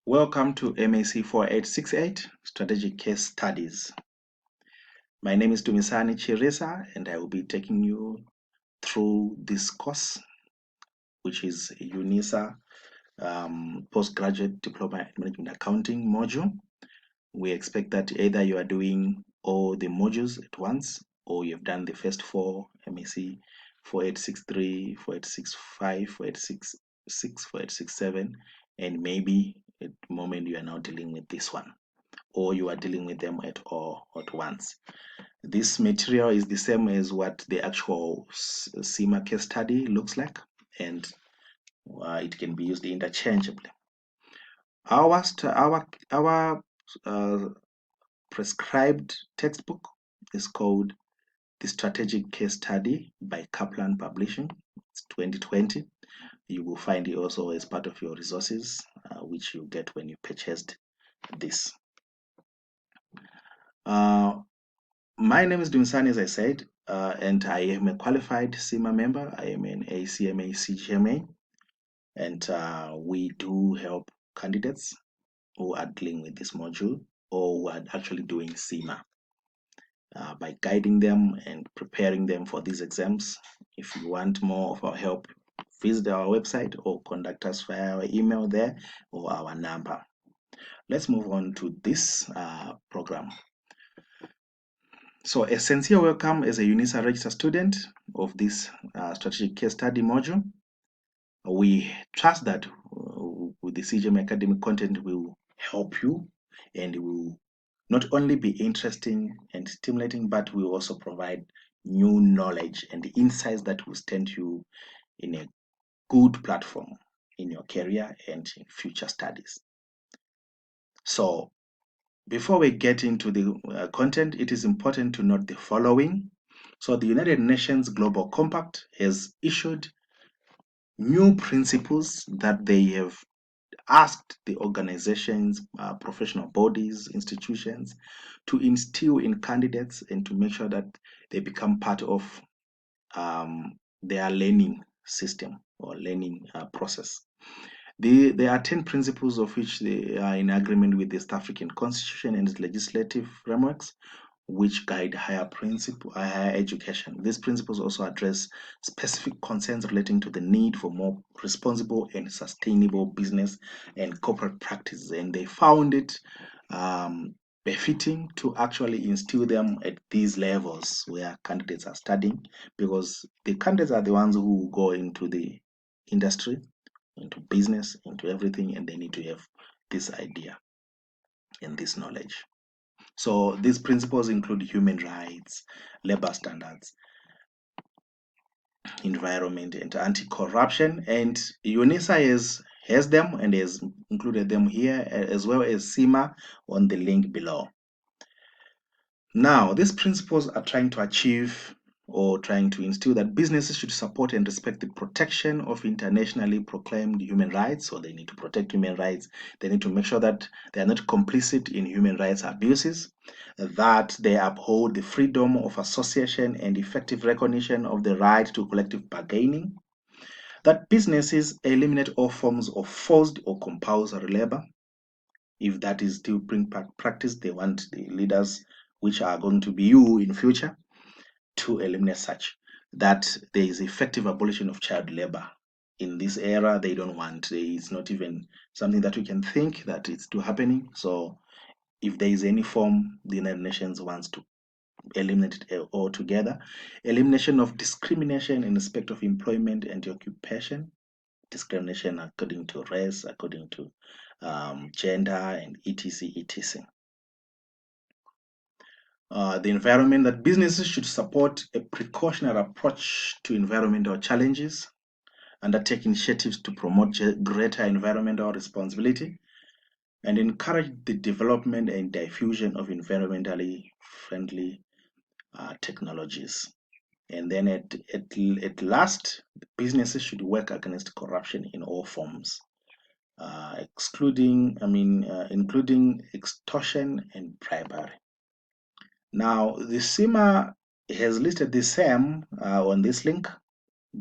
Welcome to MAC4868 Strategic Case Studies. My name is Dumisani Chirisa and I will be taking you through this course, which is a UNISA Postgraduate Diploma in Management Accounting module. We expect that either you are doing all the modules at once or you've done the first four, MAC 4863, 4865, 4866, 4867, and maybe at the moment you are now dealing with this one, or you are dealing with them at all at once. This material is the same as what the actual CIMA case study looks like, and it can be used interchangeably. Our prescribed textbook is called The Strategic Case Study by Kaplan Publishing. It's 2020. You will find it also as part of your resources, which you get when you purchased this. My name is Dunsani, as I said, and I am a qualified CIMA member. I am an ACMA CGMA, and we do help candidates who are dealing with this module or who are actually doing CIMA by guiding them and preparing them for these exams. If you want more of our help, visit our website or contact us via our email there or our number. Let's move on to this program. So a sincere welcome as a UNISA registered student of this strategic case study module. We trust that with the CGM academic content will help you and will not only be interesting and stimulating, but will also provide new knowledge and insights that will stand you in a good platform in your career and in future studies. So before we get into the content, it is important to note the following. So the United Nations Global Compact has issued new principles that they have asked the organizations, professional bodies, institutions to instill in candidates and to make sure that they become part of their learning system or learning process. There are 10 principles of which they are in agreement with the East African Constitution and its legislative frameworks, which guide higher education. These principles also address specific concerns relating to the need for more responsible and sustainable business and corporate practices, and they found it befitting to actually instill them at these levels where candidates are studying, because the candidates are the ones who go into the industry, into business, into everything, and they need to have this idea and this knowledge. So these principles include human rights, labor standards, environment, and anti-corruption. And UNISA has them and has included them here, as well as CIMA on the link below. Now, these principles are trying to achieve or trying to instill that businesses should support and respect the protection of internationally proclaimed human rights. So they need to protect human rights. They need to make sure that they are not complicit in human rights abuses, that they uphold the freedom of association and effective recognition of the right to collective bargaining, that businesses eliminate all forms of forced or compulsory labor. If that is still being practiced, they want the leaders, which are going to be you in future, to eliminate such. That there is effective abolition of child labor. In this era, they don't want. It's not even something that we can think that it's still happening. So if there is any form, the United Nations wants to eliminate it altogether. Elimination of discrimination in respect of employment and occupation. Discrimination according to race, according to gender, and etc. The environment, that businesses should support a precautionary approach to environmental challenges, undertake initiatives to promote greater environmental responsibility, and encourage the development and diffusion of environmentally friendly technologies. And then at last, businesses should work against corruption in all forms, including extortion and bribery. Now, the CIMA has listed the same on this link,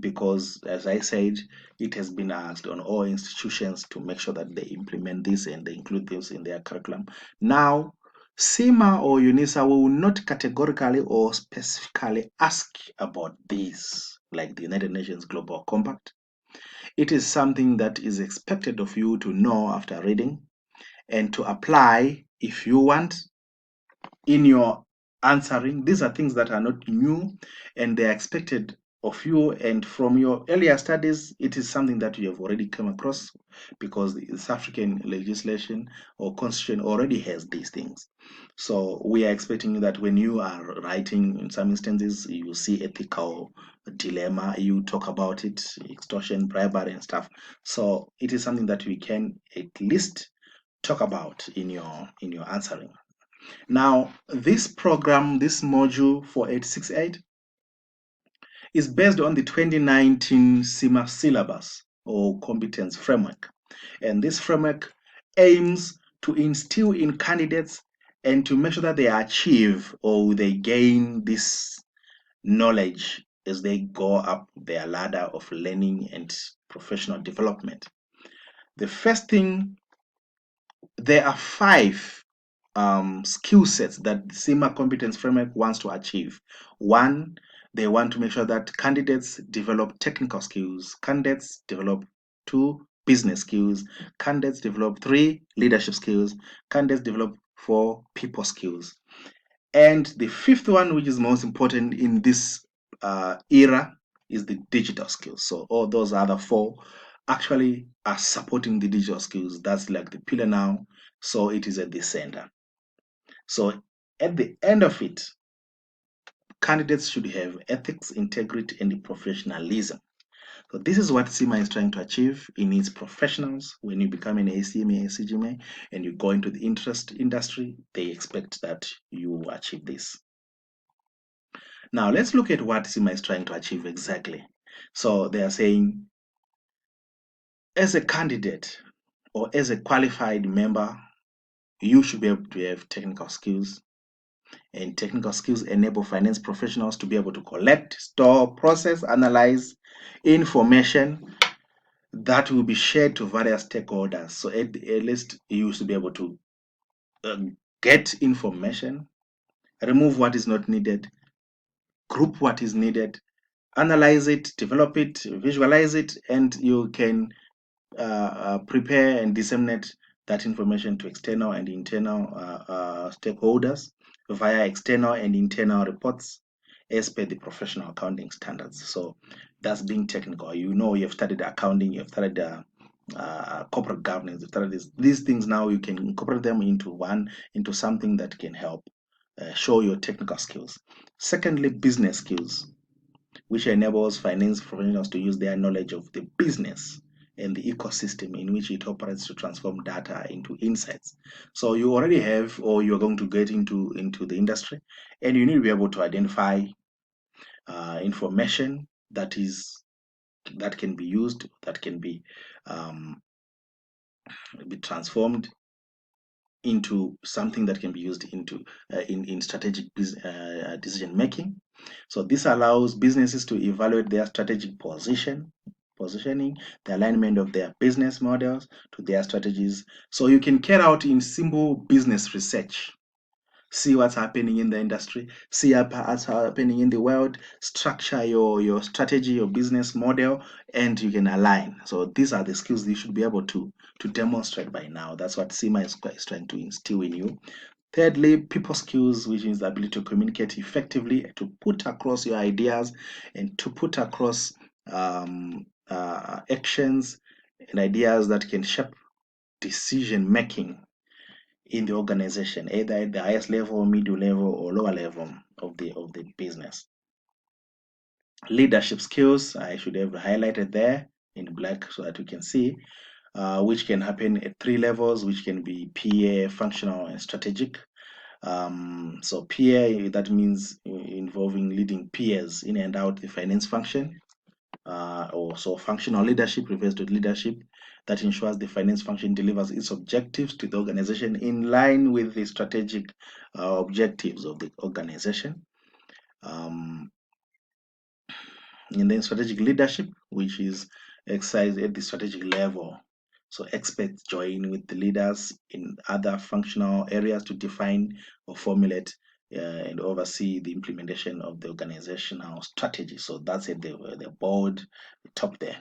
because, as I said, it has been asked on all institutions to make sure that they implement this and they include this in their curriculum. Now, CIMA or UNISA will not categorically or specifically ask about this, like the United Nations Global Compact. It is something that is expected of you to know after reading and to apply if you want in your answering. These are things that are not new and they are expected of you, and from your earlier studies it is something that you have already come across because the South African legislation or constitution already has these things. So we are expecting that when you are writing, in some instances you see ethical dilemma, you talk about it, extortion, bribery and stuff. So it is something that we can at least talk about in your answering. Now, this program, this module 4868, is based on the 2019 CIMA syllabus or competence framework. And this framework aims to instill in candidates and to make sure that they achieve or they gain this knowledge as they go up their ladder of learning and professional development. The first thing, there are 5 skill sets that the CIMA competence framework wants to achieve. One, they want to make sure that candidates develop technical skills, candidates develop 2, business skills, candidates develop 3, leadership skills, candidates develop 4, people skills. And the 5th one, which is most important in this era, is the digital skills. So all those other 4 actually are supporting the digital skills. That's like the pillar now. So it is at the center. So at the end of it, candidates should have ethics, integrity, and professionalism. So this is what CIMA is trying to achieve in its professionals. When you become an ACMA, ACGMA, and you go into the interest industry, they expect that you achieve this. Now let's look at what CIMA is trying to achieve exactly. So they are saying, as a candidate or as a qualified member, you should be able to have technical skills, and technical skills enable finance professionals to be able to collect, store, process, analyze information that will be shared to various stakeholders. So at least you should be able to get information, remove what is not needed, group what is needed, analyze it, develop it, visualize it, and you can prepare and disseminate that information to external and internal stakeholders via external and internal reports as per the professional accounting standards. So that's being technical. You know, you've studied accounting, you've studied corporate governance, you've studied these things. Now you can incorporate them into something that can help show your technical skills. Secondly, business skills, which enables finance professionals to use their knowledge of the business and the ecosystem in which it operates to transform data into insights. So you already have, or you're going to get into the industry, and you need to be able to identify information that can be used, that can be transformed into something that can be used in strategic decision making. So this allows businesses to evaluate their strategic positioning, the alignment of their business models to their strategies. So you can carry out in simple business research, see what's happening in the industry, see what's happening in the world, structure your strategy, your business model, and you can align. So these are the skills you should be able to demonstrate by now. That's what CIMA is trying to instill in you. Thirdly, people skills, which is the ability to communicate effectively, to put across your ideas, and to put across actions and ideas that can shape decision making in the organization, either at the highest level, middle level, or lower level of the business. Leadership skills, I should have highlighted there in black so that you can see, which can happen at 3 levels, which can be PA, functional, and strategic. So PA, that means involving leading peers in and out the finance function. Also functional leadership refers to leadership that ensures the finance function delivers its objectives to the organization in line with the strategic objectives of the organization. Um, And then strategic leadership, which is exercised at the strategic level. So experts join with the leaders in other functional areas to define or formulate and oversee the implementation of the organizational strategy. So that's at the board, the top there.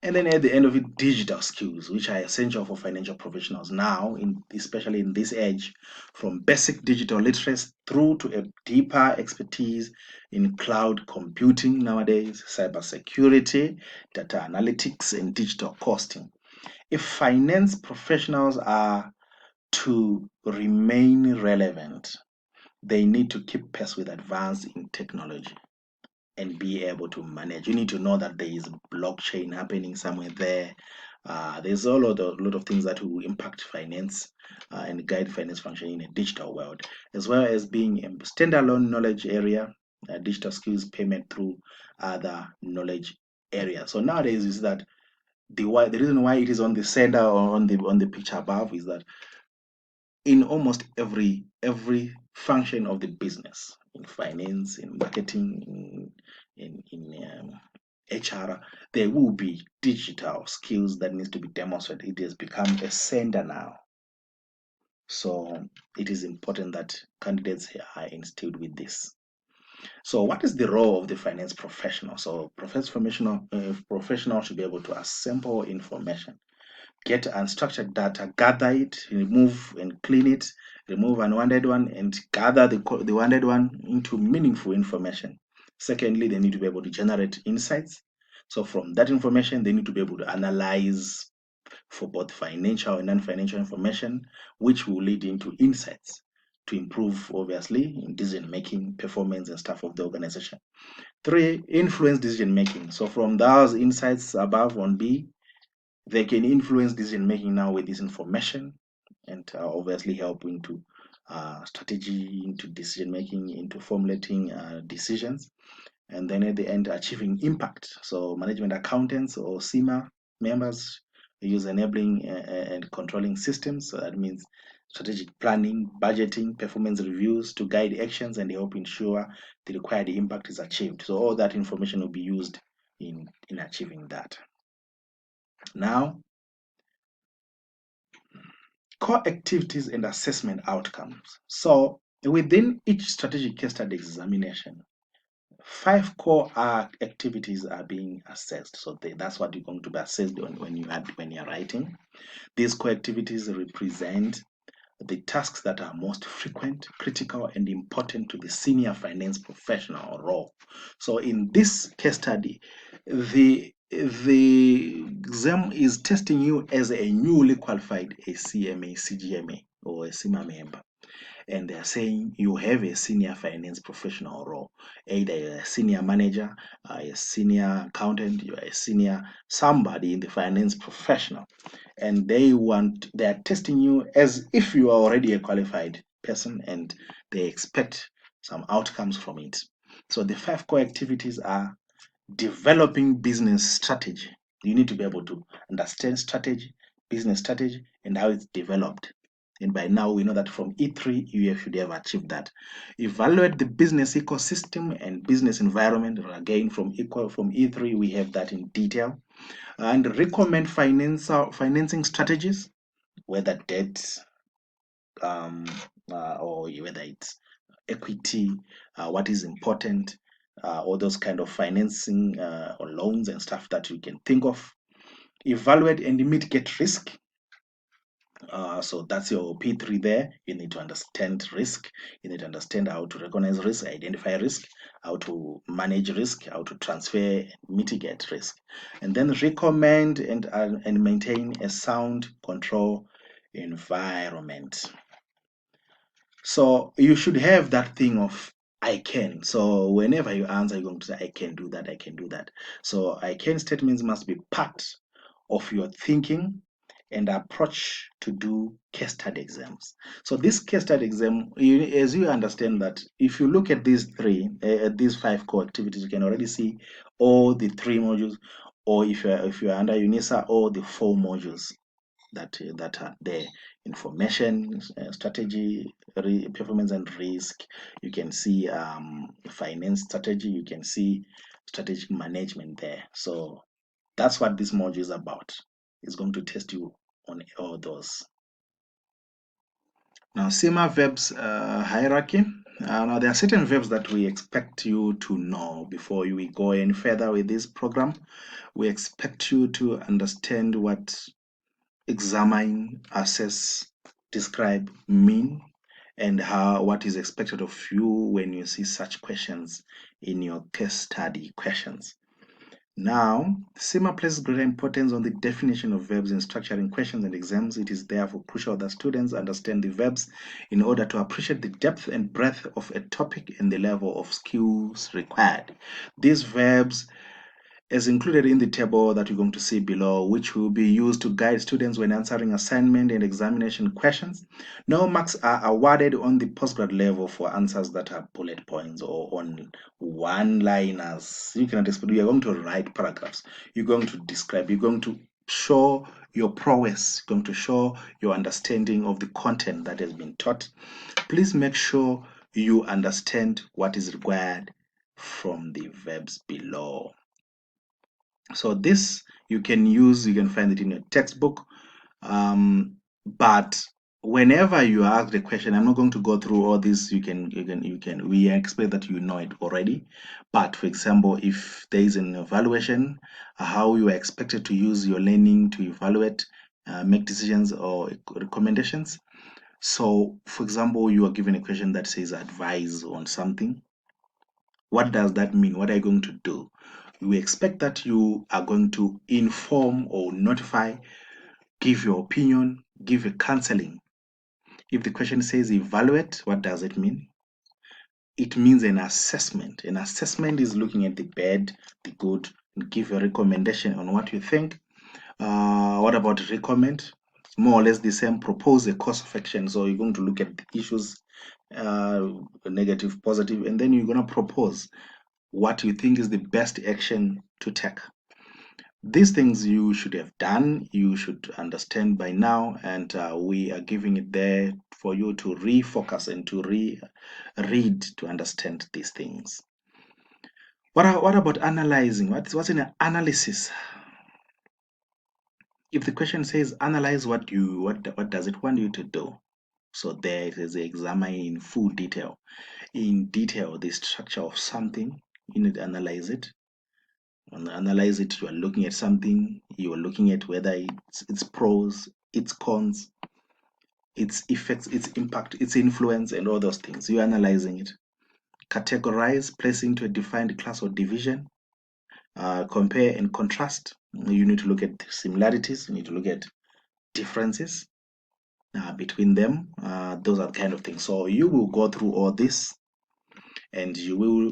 And then at the end of it, digital skills, which are essential for financial professionals now, especially in this age, from basic digital literacy through to a deeper expertise in cloud computing nowadays, cybersecurity, data analytics, and digital costing. If finance professionals are to remain relevant, they need to keep pace with advance in technology and be able to manage. You need to know that there is blockchain happening somewhere there. There's a lot of things that will impact finance and guide finance function in a digital world, as well as being a standalone knowledge area, digital skills payment through other knowledge areas. So nowadays is that the reason why it is on the center or on the picture above is that in almost every function of the business, in finance, in marketing, in HR, there will be digital skills that needs to be demonstrated. It has become a center now. So it is important that candidates are instilled with this. So what is the role of the finance professional? So professional should be able to assemble information, get unstructured data, gather it, remove and clean it, remove unwanted one, and gather the wanted one into meaningful information. Secondly, they need to be able to generate insights. So from that information, they need to be able to analyze for both financial and non-financial information, which will lead into insights to improve, obviously, in decision making, performance, and stuff of the organization. Three, influence decision making. So from those insights above on B, they can influence decision making now with this information and obviously help into strategy, into decision making, into formulating decisions, and then at the end achieving impact. So management accountants or SEMA members use enabling and controlling systems. So that means strategic planning, budgeting, performance reviews to guide actions and help ensure the required impact is achieved. So all that information will be used in achieving that. Now, core activities and assessment outcomes. So within each strategic case study examination, 5 core activities are being assessed. So that's what you're going to be assessed on when you're writing. These core activities represent the tasks that are most frequent, critical, and important to the senior finance professional role. So in this case study, the exam is testing you as a newly qualified CMA, CGMA, or a SEMA member, and they're saying you have a senior finance professional role, either you're a senior manager, a senior accountant, you're a senior somebody in the finance professional, and they're testing you as if you are already a qualified person, and they expect some outcomes from it. So the 5 core activities are developing business strategy. You need to be able to understand strategy, business strategy, and how it's developed. And by now, we know that from E3, you should have achieved that. Evaluate the business ecosystem and business environment. Again, from E3, we have that in detail. And recommend financing strategies, whether debt or whether it's equity, what is important, all those kind of financing or loans and stuff that you can think of. Evaluate and mitigate risk. So that's your P3 there. You need to understand risk. You need to understand how to recognize risk, identify risk, how to manage risk, how to transfer, mitigate risk, and then recommend and maintain a sound control environment. So you should have that thing of I can. So whenever you answer, you're going to say, I can do that, I can do that. So I can statements must be part of your thinking and approach to do case study exams. So this case study exam, as you understand that if you look at these 5 core activities, you can already see all the 3 modules, or if you're under UNISA, all the 4 modules that are there: information, strategy, performance and risk. You can see finance strategy. You can see strategic management there. So that's what this module is about. It's going to test you on all those. Now, SEMA verbs hierarchy. Now, there are certain verbs that we expect you to know before we go any further with this program. We expect you to understand what examine, assess, describe mean, and what is expected of you when you see such questions in your case study questions. Now, SEMA places greater importance on the definition of verbs in structuring questions and exams. It is therefore crucial that students understand the verbs in order to appreciate the depth and breadth of a topic and the level of skills required. These verbs as included in the table that you're going to see below, which will be used to guide students when answering assignment and examination questions. No marks are awarded on the postgrad level for answers that are bullet points or on one-liners. You cannot expect, you're going to write paragraphs, you're going to describe, you're going to show your prowess, you're going to show your understanding of the content that has been taught. Please make sure you understand what is required from the verbs below. So this you can use, you can find it in your textbook. But whenever you ask the question, I'm not going to go through all this. We expect that you know it already. But for example, if there is an evaluation, how you are expected to use your learning to evaluate, make decisions or recommendations. So, for example, you are given a question that says advise on something. What does that mean? What are you going to do? We expect that you are going to inform or notify, give your opinion, give a counseling. If the question says evaluate, what does it mean? It means an assessment. An assessment is looking at the bad, the good, and give a recommendation on what you think. What about recommend? More or less the same. Propose a course of action. So you're going to look at the issues, negative, positive, and then you're going to propose what you think is the best action to take. These things you should have done, you should understand by now, and we are giving it there for you to refocus and to read to understand these things. What about analyzing? What's an analysis? If the question says analyze what does it want you to do? So there it is, examine in full detail. In detail, the structure of something, you need to analyze it. When you analyze it, you are looking at something, you are looking at whether its pros, its cons, its effects, its impact, its influence, and all those things. You're analyzing it. Categorize, place into a defined class or division. Compare and contrast. You need to look at similarities, you need to look at differences between them. Those are the kind of things. So you will go through all this and you will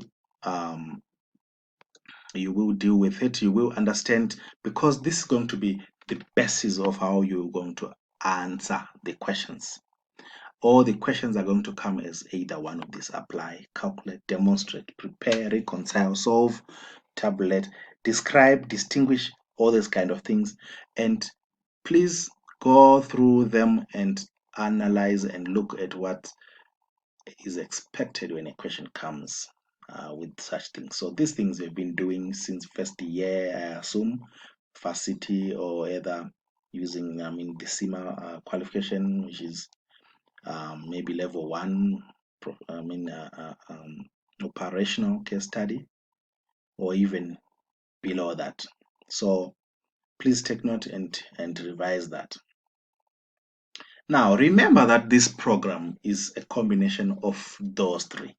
deal with it, you will understand, because this is going to be the basis of how you're going to answer the questions. All the questions are going to come as either one of these: apply, calculate, demonstrate, prepare, reconcile, solve, tabulate, describe, distinguish, all these kind of things. And please go through them and analyze and look at what is expected when a question comes with such things. So these things we've been doing since first year, I assume, varsity, or either using the SEMA qualification, which is maybe level 1 operational case study, or even below that. So please take note and revise that. Now remember that this program is a combination of those three: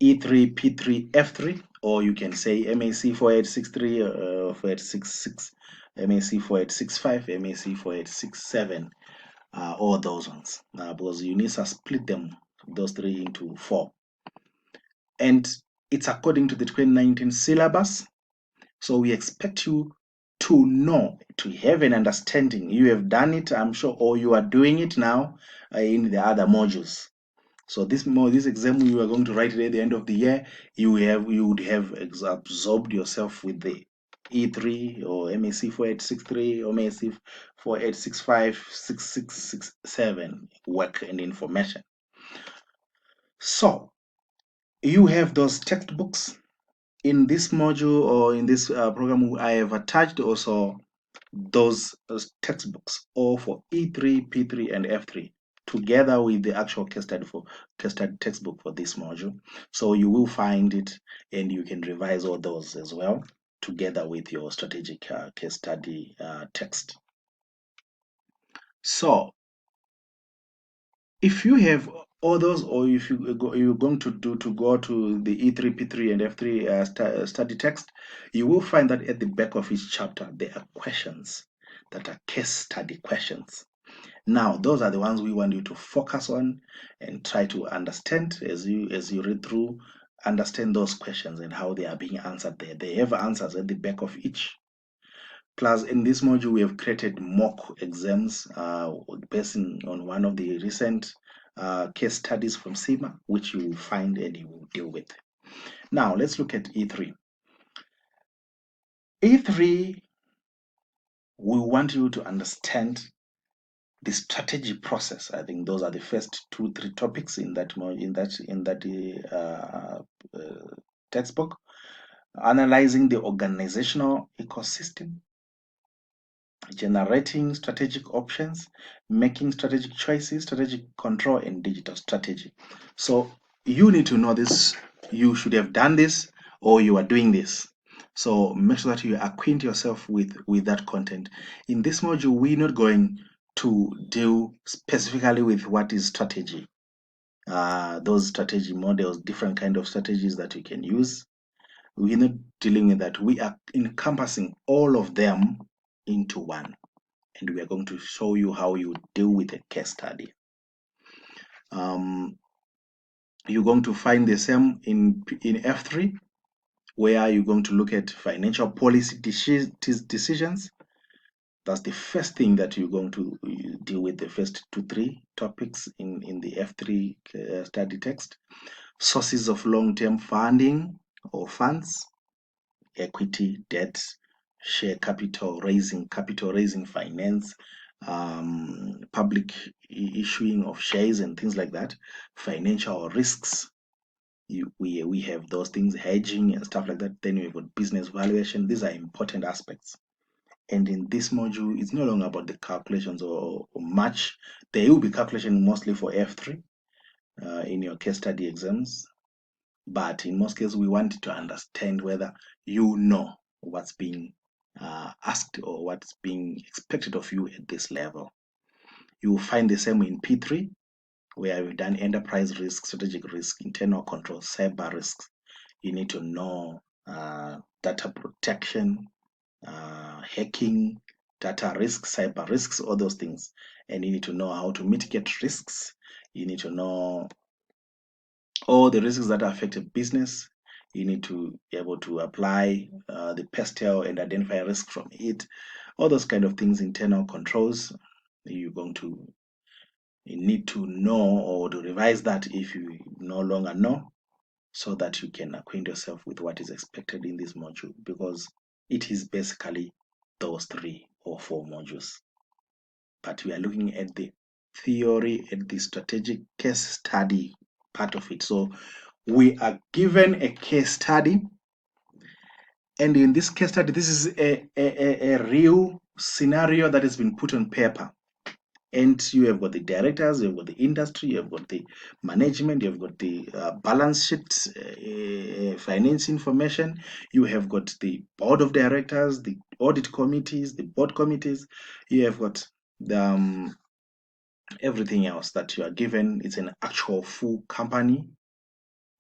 E3, P3, F3, or you can say MAC 4863, 4866, MAC 4865, MAC 4867, all those ones, because UNISA split them, those three, into 4. And it's according to the 2019 syllabus. So we expect you to know, to have an understanding. You have done it, I'm sure, or you are doing it now in the other modules. So this exam you are going to write it at the end of the year, you would have absorbed yourself with the E3 or MAC 4863 or MAC 4865, 6667 work and information. So you have those textbooks, In this module or in this program, I have attached also those textbooks, all for E3, P3, and F3, together with the actual case study textbook for this module. So you will find it, and you can revise all those as well, together with your strategic case study text. So if you have all those, or if you're going to go to the E3, P3, and F3 study text, you will find that at the back of each chapter there are questions that are case study questions. Now, those are the ones we want you to focus on and try to understand as you read through. Understand those questions and how they are being answered there. They have answers at the back of each. Plus, in this module, we have created mock exams based on one of the recent case studies from CIMA, which you will find and you will deal with. Now, let's look at E3. E3, we want you to understand the strategy process. I think those are the first 2-3 topics in that textbook. Analyzing the organizational ecosystem, generating strategic options, making strategic choices, strategic control, and digital strategy. So you need to know this. You should have done this, or you are doing this. So make sure that you acquaint yourself with that content. In this module, we're not going to deal specifically with what is strategy. Those strategy models, different kind of strategies that you can use. We're not dealing with that. We are encompassing all of them into one, and we are going to show you how you deal with a case study. You're going to find the same in F3, where you're going to look at financial policy decisions. That's the first thing that you're going to deal with, the first 2-3 topics in the F3 study text. Sources of long-term funding or funds, equity, debt, share capital raising finance, public issuing of shares and things like that, financial risks. We have those things, hedging and stuff like that. Then we've got business valuation. These are important aspects. And in this module, it's no longer about the calculations or much. There will be calculation mostly for F3 in your case study exams. But in most cases, we want to understand whether you know what's being asked or what's being expected of you at this level. You will find the same in P3, where we've done enterprise risk, strategic risk, internal control, cyber risks. You need to know data protection, hacking, data risks, cyber risks, all those things. And you need to know how to mitigate risks. You need to know all the risks that affect a business. You need to be able to apply the PESTEL and identify risk from it. All those kind of things, internal controls. You need to know or to revise that if you no longer know, so that you can acquaint yourself with what is expected in this module, because it is basically those 3 or 4 modules. But we are looking at the theory and the strategic case study part of it. So we are given a case study, and in this case study, this is a real scenario that has been put on paper. And you have got the directors, you've got the industry, you've got the management, you've got the balance sheet, finance information, you have got the board of directors, the audit committees, the board committees, you have got the everything else that you are given. It's an actual full company,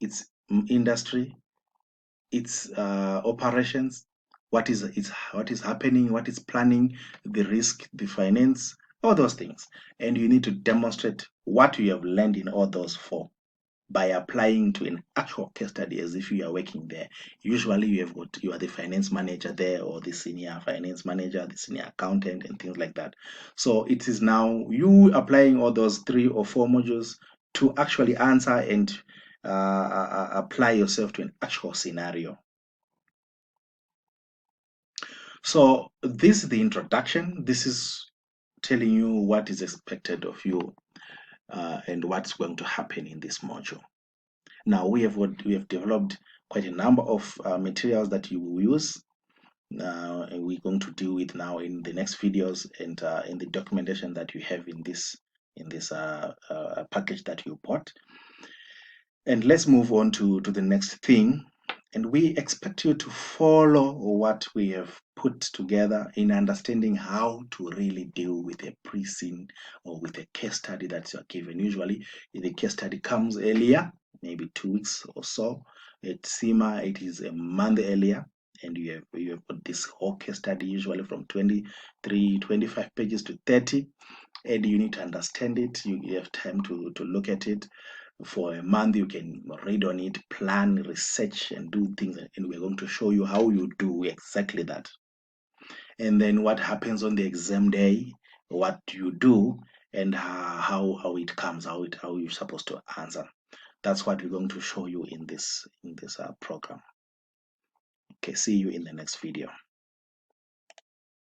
it's industry, its operations, what is happening, what is planning, the risk, the finance, all those things. And you need to demonstrate what you have learned in all those 4 by applying to an actual case study as if you are working there. Usually you are the finance manager there, or the senior finance manager, the senior accountant, and things like that. So it is now you applying all those 3 or 4 modules to actually answer and apply yourself to an actual scenario. So this is the introduction. This is telling you what is expected of you and what's going to happen in this module. Now we have developed quite a number of materials that you will use. And we're going to deal with now in the next videos and in the documentation that you have in this package that you bought. And let's move on to the next thing. And we expect you to follow what we have put together in understanding how to really deal with a pre-scene or with a case study that you're given. Usually, the case study comes earlier, maybe 2 weeks or so. At CIMA, it is a month earlier, and you have put this whole case study usually from 23, 25 pages to 30, and you need to understand it. You have time to look at it. For a month, you can read on it, plan, research, and do things, and we're going to show you how you do exactly that. And then what happens on the exam day, what you do, and how it comes, how you're supposed to answer. That's what we're going to show you in this program. Okay, see you in the next video.